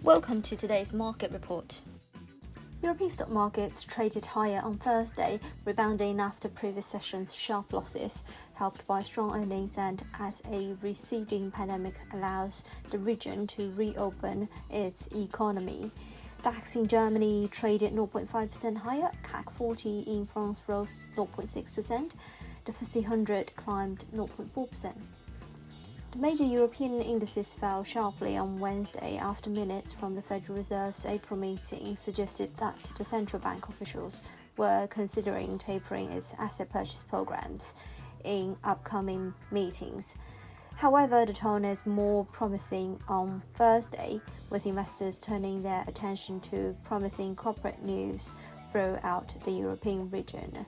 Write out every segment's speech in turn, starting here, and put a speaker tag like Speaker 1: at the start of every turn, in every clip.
Speaker 1: Welcome to today's market report. European stock markets traded higher on Thursday, rebounding after previous session's sharp losses, helped by strong earnings and as a receding pandemic allows the region to reopen its economy. DAX in Germany traded 0.5% higher, CAC 40 in France rose 0.6%, the FTSE 100 climbed 0.4%. The major European indices fell sharply on Wednesday after minutes from the Federal Reserve's April meeting suggested that the central bank officials were considering tapering its asset purchase programs in upcoming meetings. However, the tone is more promising on Thursday, with investors turning their attention to promising corporate news throughout the European region.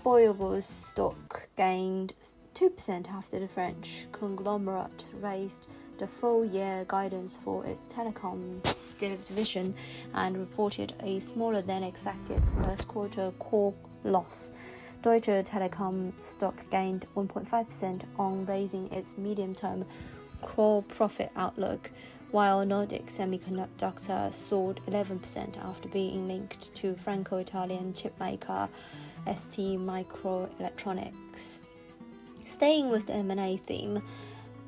Speaker 1: Bouygues stock gained 2% after the French conglomerate raised the full-year guidance for its telecoms division and reported a smaller-than-expected first-quarter core loss. Deutsche Telekom stock gained 1.5% on raising its medium-term core profit outlook, while Nordic Semiconductor soared 11% after being linked to Franco-Italian chipmaker ST Microelectronics. Staying with the M&A theme,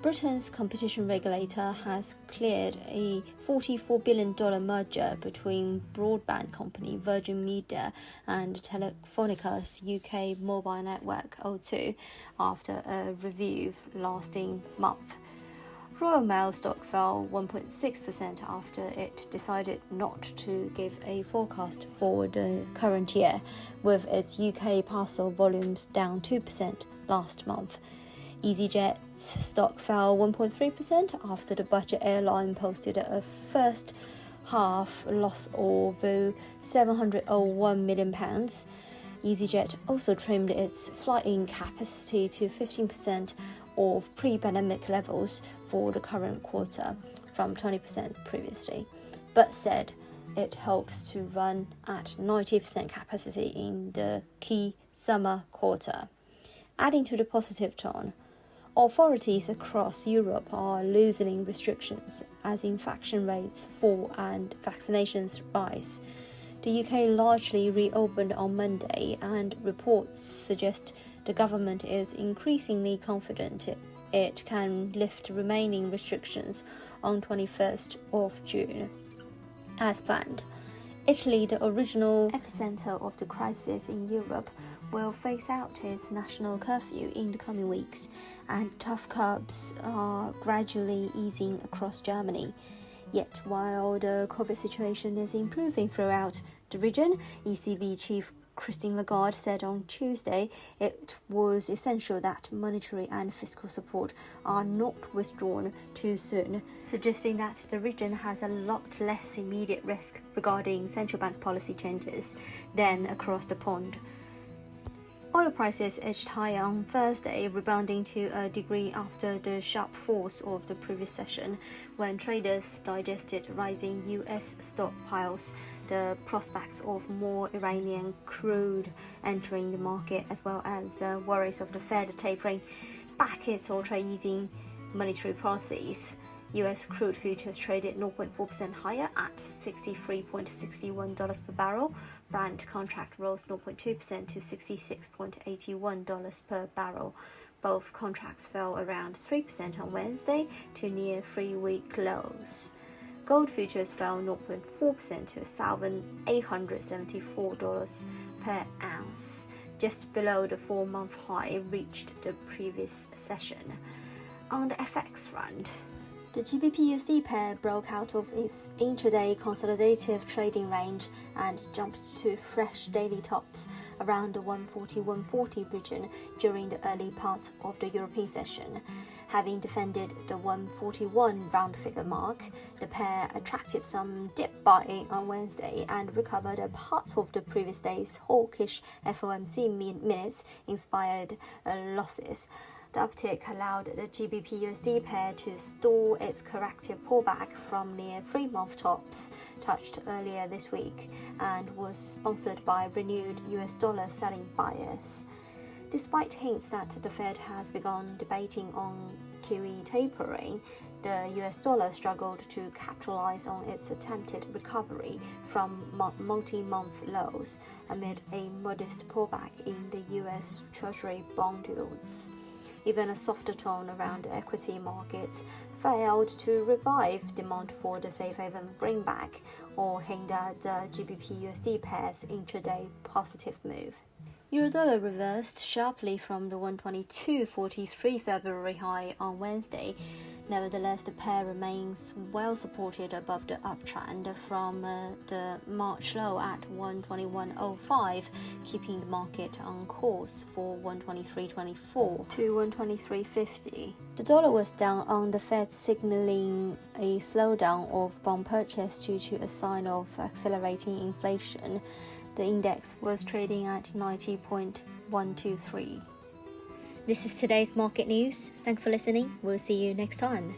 Speaker 1: Britain's competition regulator has cleared a $44 billion merger between broadband company Virgin Media and Telefónica's UK mobile network O2 after a review lasting month. Royal Mail stock fell 1.6% after it decided not to give a forecast for the current year, with its UK parcel volumes down 2% last month. EasyJet's stock fell 1.3% after the budget airline posted a first half loss of £701 million. EasyJet also trimmed its flying capacity to 15% of pre-pandemic levels for the current quarter from 20% previously, but said it hopes to run at 90% capacity in the key summer quarter. Adding to the positive tone, authorities across Europe are loosening restrictions as infection rates fall and vaccinations rise. The UK largely reopened on Monday, and reports suggest the government is increasingly confident it can lift remaining restrictions on 21st of June, as planned. Italy, the original epicenter of the crisis in Europe, will phase out its national curfew in the coming weeks, and tough curbs are gradually easing across Germany. Yet, while the COVID situation is improving throughout the region, ECB Chief Christine Lagarde said on Tuesday it was essential that monetary and fiscal support are not withdrawn too soon, suggesting that the region has a lot less immediate risk regarding central bank policy changes than across the pond. Oil prices edged higher on Thursday, rebounding to a degree after the sharp falls of the previous session, when traders digested rising US stockpiles, the prospects of more Iranian crude entering the market, as well as worries of the Fed tapering back its ultra-easing monetary policies. US crude futures traded 0.4% higher at $63.61 per barrel. Brent contract rose 0.2% to $66.81 per barrel. Both contracts fell around 3% on Wednesday to near 3-week lows. Gold futures fell 0.4% to $1,874 per ounce, just below the 4-month high reached the previous session. On the FX front, the GBP-USD pair broke out of its intraday consolidative trading range and jumped to fresh daily tops around the 140-140 region during the early part of the European session. Having defended the 141 round figure mark, the pair attracted some dip buying on Wednesday and recovered a part of the previous day's hawkish FOMC minutes inspired losses. The uptick allowed the GBP-USD pair to stall its corrective pullback from near 3-month tops touched earlier this week and was sponsored by renewed US dollar selling bias. Despite hints that the Fed has begun debating on QE tapering, the US dollar struggled to capitalize on its attempted recovery from multi-month lows amid a modest pullback in the US Treasury bond yields. Even a softer tone around equity markets failed to revive demand for the safe haven bringback or hinder the GBP-USD pair's intraday positive move. Eurodollar reversed sharply from the 122.43 February high on Wednesday. Nevertheless, the pair remains well supported above the uptrend from the March low at 121.05, keeping the market on course for 123.24 to 123.50. The dollar was down on the Fed signaling a slowdown of bond purchase due to a sign of accelerating inflation. The index was trading at 90.123. This is today's market news. Thanks for listening. We'll see you next time.